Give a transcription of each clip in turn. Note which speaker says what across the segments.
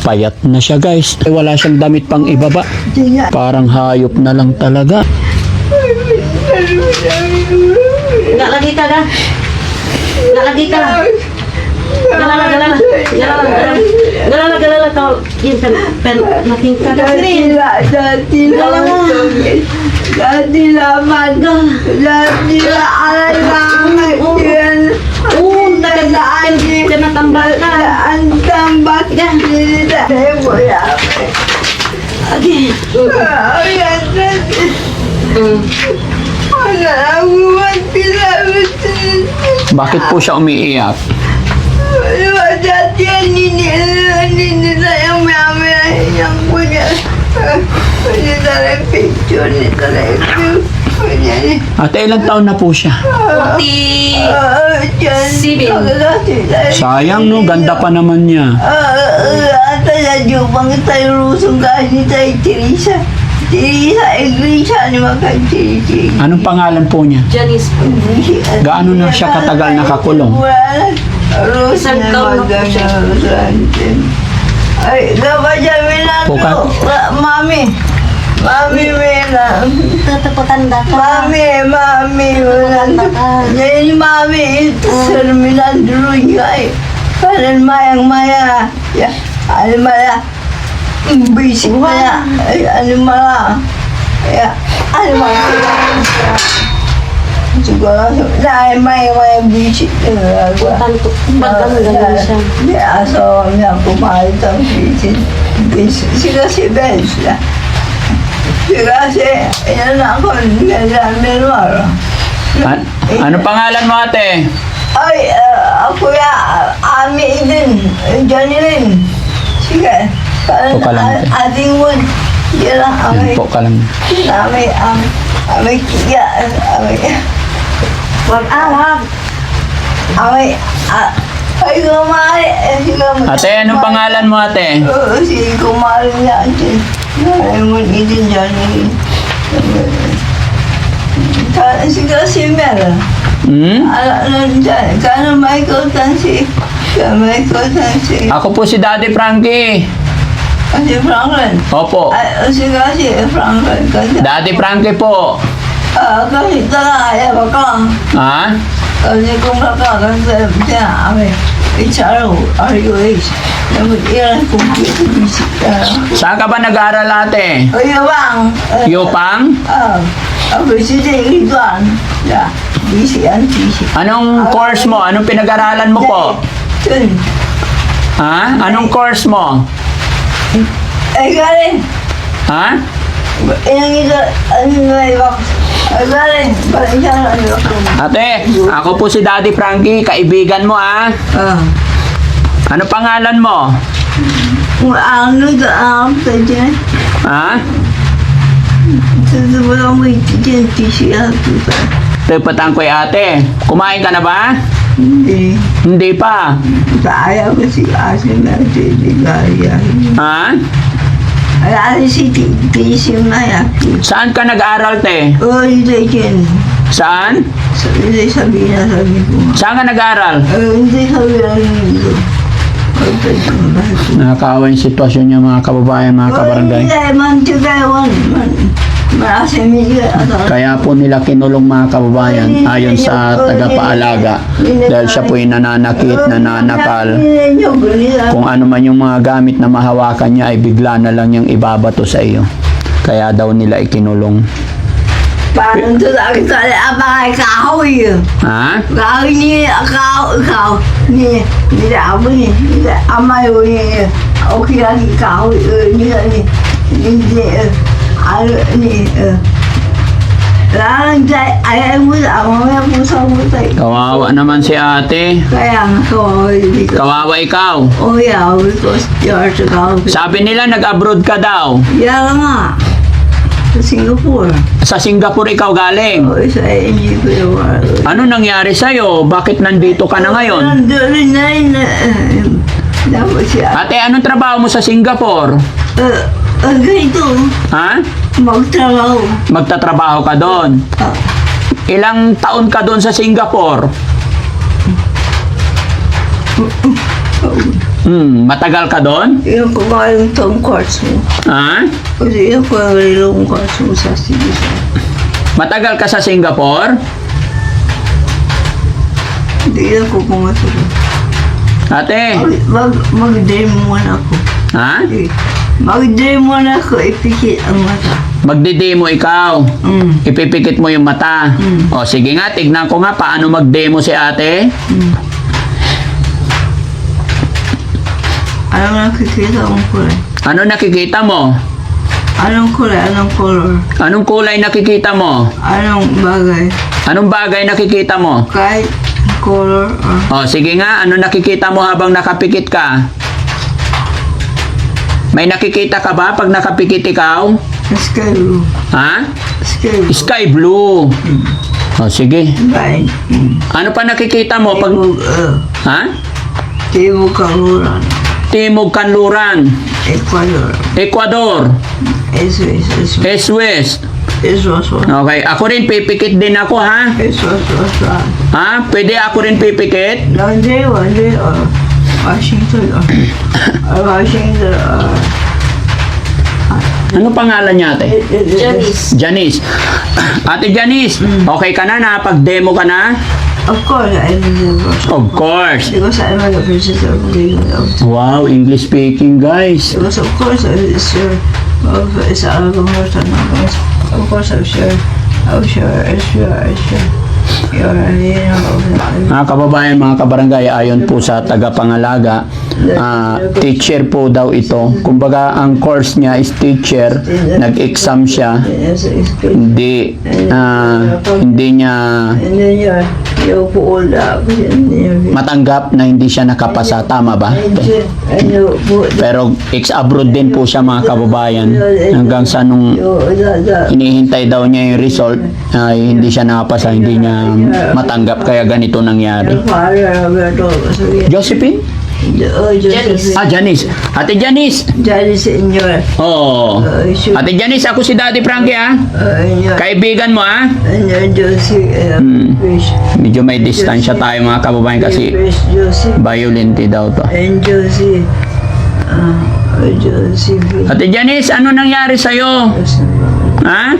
Speaker 1: Payat na siya guys. Wala siyang damit pang ibaba. Parang hayop na lang talaga.
Speaker 2: Enggak lagi ka ga? Enggak lagi ka. Galala kau pen makin ka sini.
Speaker 3: Jadi laman, jadi alam
Speaker 2: Kena tambal na.
Speaker 3: tambah tidak boleh.
Speaker 2: Lagi.
Speaker 3: Anak aku tidak betul.
Speaker 1: Bakit po siya umiiyak?
Speaker 3: Jadi ini saya mama yang punya. Ini saya picture ni saya itu.
Speaker 1: Ate, ilang taon na po siya?
Speaker 2: Sibin.
Speaker 1: Sayang no, ganda pa naman niya.
Speaker 3: Saya jumpa tayo rusong kasi tayo Teresa. Teresa, Iglesia ni makan Teresa.
Speaker 1: Anong pangalan po niya?
Speaker 2: Janice.
Speaker 1: Gaano na siya katagal nakakulong?
Speaker 2: Isang taon na po siya.
Speaker 3: Ay, gabaja
Speaker 1: Bukan.
Speaker 3: Mami. Mami Mela.
Speaker 2: Tetapatanda ka.
Speaker 3: Mami Mela. Jadi mami itu sembilan dulu ya. Kalian maya ya. Ada maya. Bisik maya. Ada maya. Ya. Ada maya. Juga dah maya bisik.
Speaker 2: Tanto. Pagkano ganun siya.
Speaker 3: Ya, soalnya aku malu tak bisik. Bisik si best lah. Kasi yan ako, meron.
Speaker 1: Ano pangalan mo ate?
Speaker 3: Ay, ako ya, Ami din, Johnny Lin. Sige,
Speaker 1: Po ka lang.
Speaker 3: ating wood. Yan lang,
Speaker 1: Yan po ka lang.
Speaker 3: Ami, kiya,
Speaker 2: Wag awag.
Speaker 3: ay, kumari,
Speaker 1: Ate, anong pangalan mo ate?
Speaker 3: si kumari niya, ay, mo din Johnny Lin. Sige, si Mel.
Speaker 1: Hmm?
Speaker 3: Kano Michael Tansi? Michael Tansi.
Speaker 1: Ako po si Daddy Frankie.
Speaker 3: Kasi Franklin.
Speaker 1: Opo.
Speaker 3: Sige si Franklin. Kasi
Speaker 1: Daddy Frankie po.
Speaker 3: kasi talaga ya baka.
Speaker 1: Ha?
Speaker 3: Kasi kung baka kasi siya ame. HRO, Namun ilan kung bisik.
Speaker 1: Saan ka ba nag-aaral ate?
Speaker 3: O bang.
Speaker 1: Yopang?
Speaker 3: Ako si Ridwan. Ya, bisik.
Speaker 1: Anong course mo? Anong pinag-aralan mo po?
Speaker 3: Yun.
Speaker 1: Ha? Anong course mo?
Speaker 3: Galing.
Speaker 1: Ha?
Speaker 3: Yang itu may box. Galing. Balik siya
Speaker 1: Ate, ako po si Daddy Frankie, kaibigan mo ah. Ano pangalan mo?
Speaker 3: Ano ka dyan?
Speaker 1: Ha?
Speaker 3: Wala mo dyan, siya.
Speaker 1: Tepatan ko ate. Kumain ka na ba?
Speaker 3: Hindi.
Speaker 1: Hindi pa.
Speaker 3: Kaya ko si Asin na Gaya.
Speaker 1: Ha?
Speaker 3: Ay, si Tisim na yan.
Speaker 1: Saan ka nag-aaral te?
Speaker 3: Oh, hindi dyan.
Speaker 1: Saan?
Speaker 3: Hindi sabi ko.
Speaker 1: Saan ka nag-aaral?
Speaker 3: Hindi sabi na ko.
Speaker 1: Nakakawa yung sitwasyon niya mga kababayan, mga kabarangay.
Speaker 3: Hindi, man, tugawan. Marasa miga.
Speaker 1: Kaya po nila kinulong mga kababayan ayon sa tagapaalaga dahil siya po yung nananakit, nananakal. Kung ano man yung mga gamit na mahawakan niya ay bigla na lang niyang ibabato sa iyo. Kaya daw nila ikinulong.
Speaker 3: Parang ito sabi ko, abang kahoy.
Speaker 1: Ha?
Speaker 3: Kahoy ni, kahoy ni, abo ni, amay o ni, okay lang kahoy ni, ano ni, lang dyan, ayaw mo sa, mamaya pusa mo tayo.
Speaker 1: Kawawa naman si ate.
Speaker 3: Kaya nga, kahoy, dito.
Speaker 1: Kawawa ikaw.
Speaker 3: Oh yeah, because you're sa kahoy.
Speaker 1: Sabi nila nag-abroad ka daw.
Speaker 3: Yan nga, sa Singapore.
Speaker 1: Sa Singapore ikaw galing.
Speaker 3: Oh, sa NG ko yung
Speaker 1: Ano nangyari sa'yo? Bakit nandito ka na ngayon?
Speaker 3: Nandun na yun, dapat siya.
Speaker 1: Ate, anong trabaho mo sa Singapore?
Speaker 3: Ganito,
Speaker 1: Ha?
Speaker 3: magtrabaho.
Speaker 1: Magtatrabaho ka doon. Ilang taon ka doon sa Singapore? Matagal ka doon?
Speaker 3: Yung kumain tong quartz mo.
Speaker 1: Ha?
Speaker 3: Kasi yung kumain yung quartz mo sa Singapore.
Speaker 1: Matagal ka sa Singapore?
Speaker 3: Hindi ako pumatulog.
Speaker 1: Ate?
Speaker 3: Mag-dream muna ako.
Speaker 1: Ha?
Speaker 3: Mag-dream muna ako, ipikit ang mata.
Speaker 1: Magde-demo ikaw. Ipipikit mo yung mata. O sige nga, tignan ko nga paano mag-demo si ate.
Speaker 3: Anong nakikita mong kulay?
Speaker 1: Ano nakikita mo?
Speaker 3: Anong kulay? Anong color?
Speaker 1: Anong kulay nakikita mo?
Speaker 3: Anong bagay?
Speaker 1: Anong bagay nakikita mo?
Speaker 3: Kahit color or...
Speaker 1: O sige nga, ano nakikita mo habang nakapikit ka? May nakikita ka ba pag nakapikit ikaw?
Speaker 3: Sky blue.
Speaker 1: Ha?
Speaker 3: Sky blue.
Speaker 1: Sky blue. O sige.
Speaker 3: Fine.
Speaker 1: Ano pa nakikita mo pag... Ha?
Speaker 3: Timog Kaluran.
Speaker 1: Timog Kanluran.
Speaker 3: Ecuador.
Speaker 1: Ecuador.
Speaker 3: S-West.
Speaker 1: S-West.
Speaker 3: S-West.
Speaker 1: Okay, ako rin pipikit din ako ha.
Speaker 3: S-West.
Speaker 1: Ha? Pwede ako rin pipikit?
Speaker 3: One day or Washington or Washington or...
Speaker 1: Ano pangalan niya ate?
Speaker 2: Janice.
Speaker 1: Janice. Ate Janice, okay ka na? Nakapag-demo ka na?
Speaker 3: Of course, I'm the boss.
Speaker 1: Of course.
Speaker 3: Because I'm a visitor of the universe.
Speaker 1: Wow, English speaking guys.
Speaker 3: Because of course, it's sure it's all of Of course, I'm sure. You're
Speaker 1: Mga kababayan, mga kabarangay, ayon po sa tagapangalaga, teacher po daw ito. Kumbaga, ang course niya is teacher. Nag-exam siya. Hindi niya
Speaker 3: And then you're pulled up.
Speaker 1: matanggap na hindi siya nakapasa. Tama ba? Pero ex-abroad din po siya, mga kababayan. Hanggang sa nung hinihintay daw niya yung result, ay hindi siya nakapasa, hindi niya matanggap, kaya ganito nangyari. Josephine?
Speaker 2: Janice.
Speaker 1: Janice. Ate Janice.
Speaker 3: Janice in your...
Speaker 1: Oo. Ate Janice, ako si Daddy Frankie ha. Kaibigan mo ha.
Speaker 3: And your Josie, fish.
Speaker 1: Medyo may distansya tayo, mga kababayan, kasi
Speaker 3: Fish, Josie.
Speaker 1: violent daw to.
Speaker 3: And Josie. Josie.
Speaker 1: Ate Janice, ano nangyari sa'yo? Ha?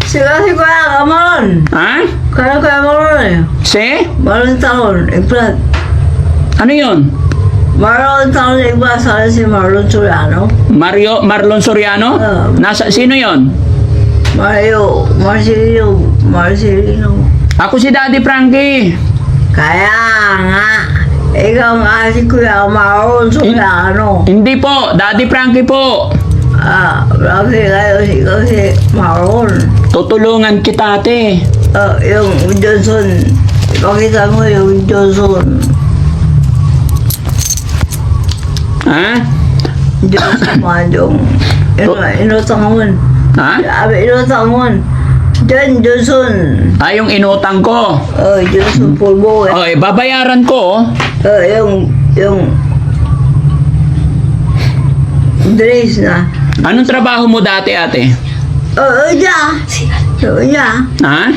Speaker 3: Sila si Kuya Kamalon.
Speaker 1: Ha?
Speaker 3: Kuya Kamalon eh.
Speaker 1: Si?
Speaker 3: Marlon taon, iplat.
Speaker 1: Ano yun?
Speaker 3: Marlon taon, iba sana si Marlon Soriano.
Speaker 1: Marlon Soriano? Sino yon?
Speaker 3: Marcelino.
Speaker 1: Ako si Daddy Frankie.
Speaker 3: Kaya nga, ikaw nga si Kuya Marlon Soriano.
Speaker 1: Hindi po, Daddy Frankie po.
Speaker 3: Lagi kayo ikaw si Marlon.
Speaker 1: Tutulungan kita, ate.
Speaker 3: Yung Johnson, ipakita mo yung Johnson.
Speaker 1: Ha?
Speaker 3: Johnson Madong. Inutang mo.
Speaker 1: Ha?
Speaker 3: Sabi, inutang mo. John Johnson.
Speaker 1: Yung inutang ko.
Speaker 3: Johnson Pulbo.
Speaker 1: Okay, babayaran ko.
Speaker 3: Yung dress na.
Speaker 1: Anong trabaho mo dati, ate?
Speaker 3: Yeah.
Speaker 1: Ha?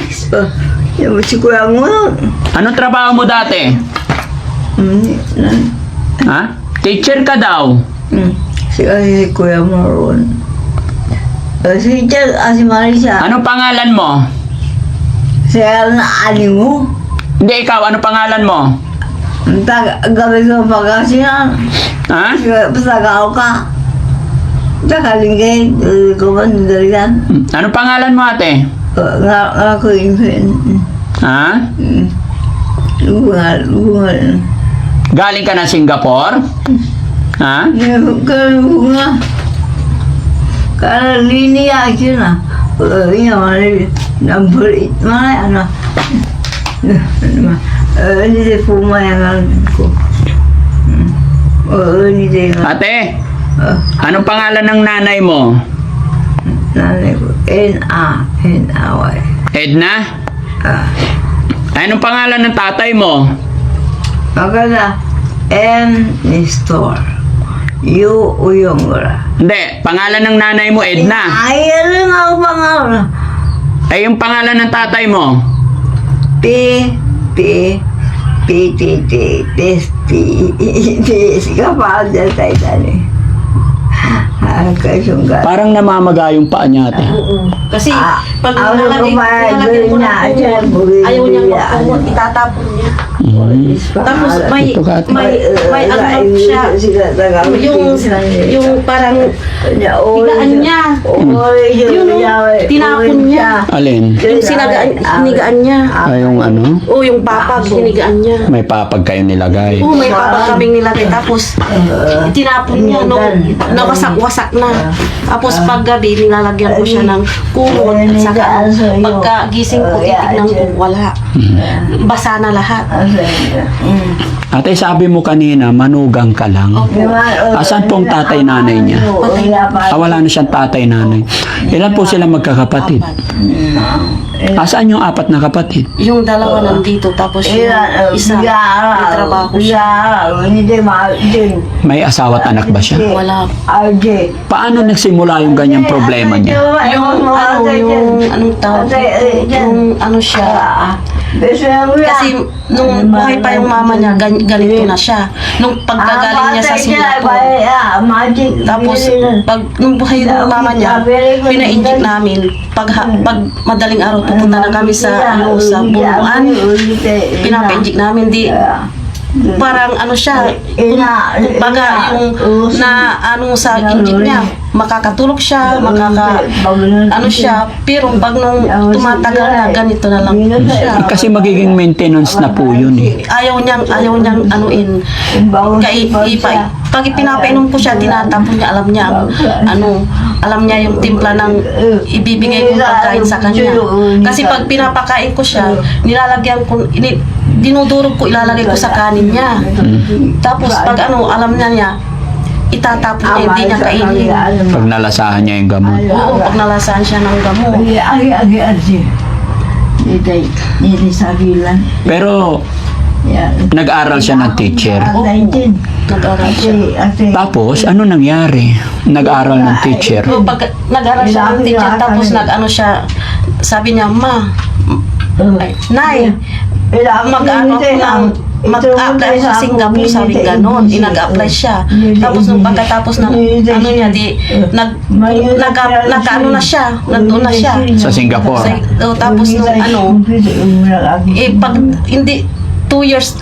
Speaker 3: Yung si Kuya mo.
Speaker 1: Anong trabaho mo dati? Ha? Teacher ka daw.
Speaker 3: Si Kuya Marlon. Si Marisa.
Speaker 1: Anong pangalan mo?
Speaker 3: Siya na ali mo.
Speaker 1: Hindi, ikaw. Anong pangalan mo?
Speaker 3: Gabi ko pagkasinan.
Speaker 1: Ha?
Speaker 3: Pasagaw ka. Nakalinggay. Ko ba nandaligan?
Speaker 1: Anong pangalan mo, ate?
Speaker 3: Nga ko infant.
Speaker 1: Ha?
Speaker 3: Lungal.
Speaker 1: Galing ka na Singapore? Ha?
Speaker 3: Nga. Kaya linia aja na. Iya mana number it mana ini dia pumayangan ko. Ini dia
Speaker 1: Ate, anong pangalan ng nanay mo?
Speaker 3: nanay ko. N-A-Y.
Speaker 1: Edna? Anong pangalan ng tatay mo?
Speaker 3: Maganda. M. Nestor. Yu Uyongura.
Speaker 1: Hindi, pangalan ng nanay mo, Edna.
Speaker 3: Ay, ano nga ang pangalan?
Speaker 1: Ay, yung pangalan ng tatay mo?
Speaker 3: P. PTT, test, kapal dyan tayo tani. Kasunggat.
Speaker 1: Parang namamaga yung paa niya, ate.
Speaker 2: Kasi pag
Speaker 3: Ako
Speaker 2: nilalagyan ko ng kumot, ayaw niya magkumot, itatapon niya. Tapos may ano lang siya, yung parang higaan niya. Yung tinapon niya.
Speaker 1: Alin?
Speaker 2: Yung hinigaan niya.
Speaker 1: Ay, yung ano?
Speaker 2: O yung papag, hinigaan niya.
Speaker 1: May papag kayo nilagay.
Speaker 2: Oo, may papag kaming nilagay. Tapos tinapon niya nung nawasak-wasak na. Tapos paggabi, nilalagyan ko siya ng kumot. At saka pagkagising ko, titignan ko, wala. Basa na lahat.
Speaker 1: Ate, sabi mo kanina, manugang ka lang. Asan pong tatay nanay niya? Wala na siyang tatay nanay. Ilan po sila magkakapatid? Asaan yung apat na kapatid?
Speaker 2: Yung dalawa nandito, tapos yung isa, may trabaho siya.
Speaker 1: May asawa at anak ba siya?
Speaker 2: Wala.
Speaker 1: Paano nagsimula yung ganyang problema niya?
Speaker 2: Yung anong tawag dito? Yung ano siya, kasi nung buhay pa yung mama niya, ganito na siya. Nung pagkagaling niya sa Singapore. Tapos, nung buhay yung mama niya, pina-inject namin. Pag madaling araw, pupunta na kami sa Buluan. Pina-inject namin. Parang ano siya, kumbaga yung sa inject niya, makakatulog siya, ano siya, pero pag nung tumatagal na, ganito na lang siya.
Speaker 1: Kasi magiging maintenance na po yun eh.
Speaker 2: Ayaw niyang anuin. Pag pinapainom ko siya, tinatapon niya, alam niya yung timpla ng ibibigay kong pagkain sa kanya. Kasi pag pinapakain ko siya, nilalagyan ko, dinudurog ko, ilalagay ko sa kanin niya. Tapos pag alam niya, itatapon niya, hindi niya kainin.
Speaker 1: Pag nalasahan niya yung gamot.
Speaker 2: Oo, pag nalasahan siya ng gamot.
Speaker 1: Pero nag-aral siya ng teacher.
Speaker 2: Nag-aral siya.
Speaker 1: Tapos, ano nangyari? Nag-aral ng teacher.
Speaker 2: So, pag nag-aral siya ng teacher, tapos sabi niya, Nay, mag-apply sa Singapore, sabi gano'n. Nag-apply siya. Tapos nung pagkatapos ng nag-ano na siya, nandun na siya.
Speaker 1: Sa Singapore.
Speaker 2: Tapos nung pag hindi 2 years,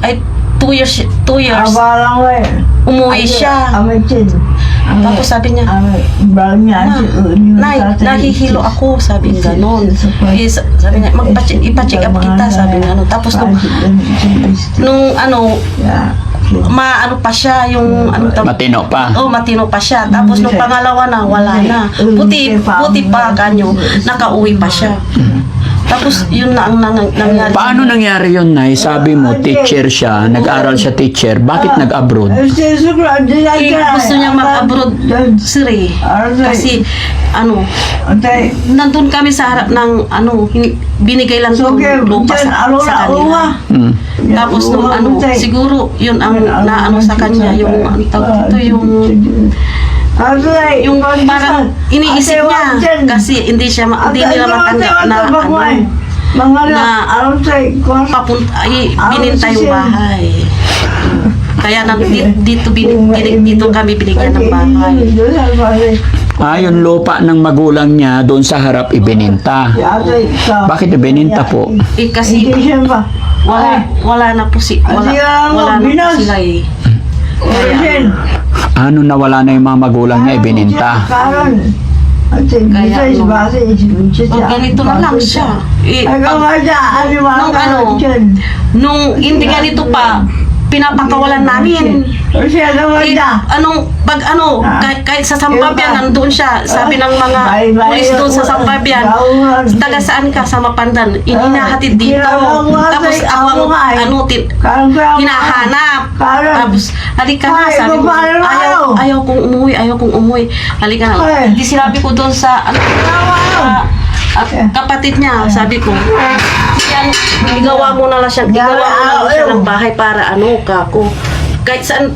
Speaker 2: umuwi siya. Tapos sabi niya, Nay, nahihilo ako, sabi niya gano'n. Sabi niya, ipa-check up kita, sabi niya gano'n. Tapos nung maano pa siya, yung
Speaker 1: Matino pa.
Speaker 2: matino pa siya. Tapos nung pangalawa na, wala na. Puti pa kanyo, nakauwi pa siya. Tapos yun na ang nangyari.
Speaker 1: Paano nangyari yun, Nay? Sabi mo, teacher siya, nag-aral siya teacher. Bakit nag-abroad?
Speaker 2: Gusto niya mag-abroad, sir eh. Kasi nandun kami sa harap ng binigay lang yung lupa sa kanila. Tapos nung siguro yun ang naano sa kanya, yung yung parang iniisip niya kasi hindi nila matanggap na bininta yung bahay. Kaya dito kami binigyan ng bahay.
Speaker 1: Yung lupa ng magulang niya doon sa harap ibininta. Bakit ibininta po?
Speaker 2: Kasi wala na po sila eh.
Speaker 1: Ano nawala na yung mga magulang niya ibininta?
Speaker 2: Ganito na lang siya. Nung hindi ganito pa, pinapakawalan namin. Kahit sa Sampabian, nandun siya. Sabi ng mga pulis doon sa Sampabian, taga saan ka sa Mapandan? Inihahatid dito. Tapos ako hinahanap. Tapos, halika na, sabi ko, ayaw kong umuwi. Halika na. Hindi sinabi ko doon sa kapatid niya, sabi ko, igawa mo na lang siya ng bahay para kako. Kahit saan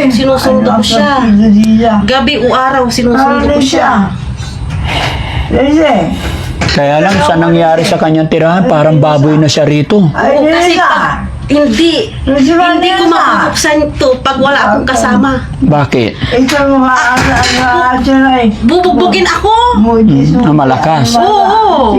Speaker 2: sinusundo ko siya. Gabi o araw sinusundo ko siya.
Speaker 1: Kaya lang sa nangyari sa kanyang tirahan, parang baboy na siya rito.
Speaker 2: Kasi Hindi. Hindi ko mabubuksan to pag wala akong kasama.
Speaker 1: Bakit?
Speaker 3: Ito mga asa-asa ay.
Speaker 2: Bubugbugin ako.
Speaker 3: Mujis mo.
Speaker 1: Malakas.
Speaker 2: Oo.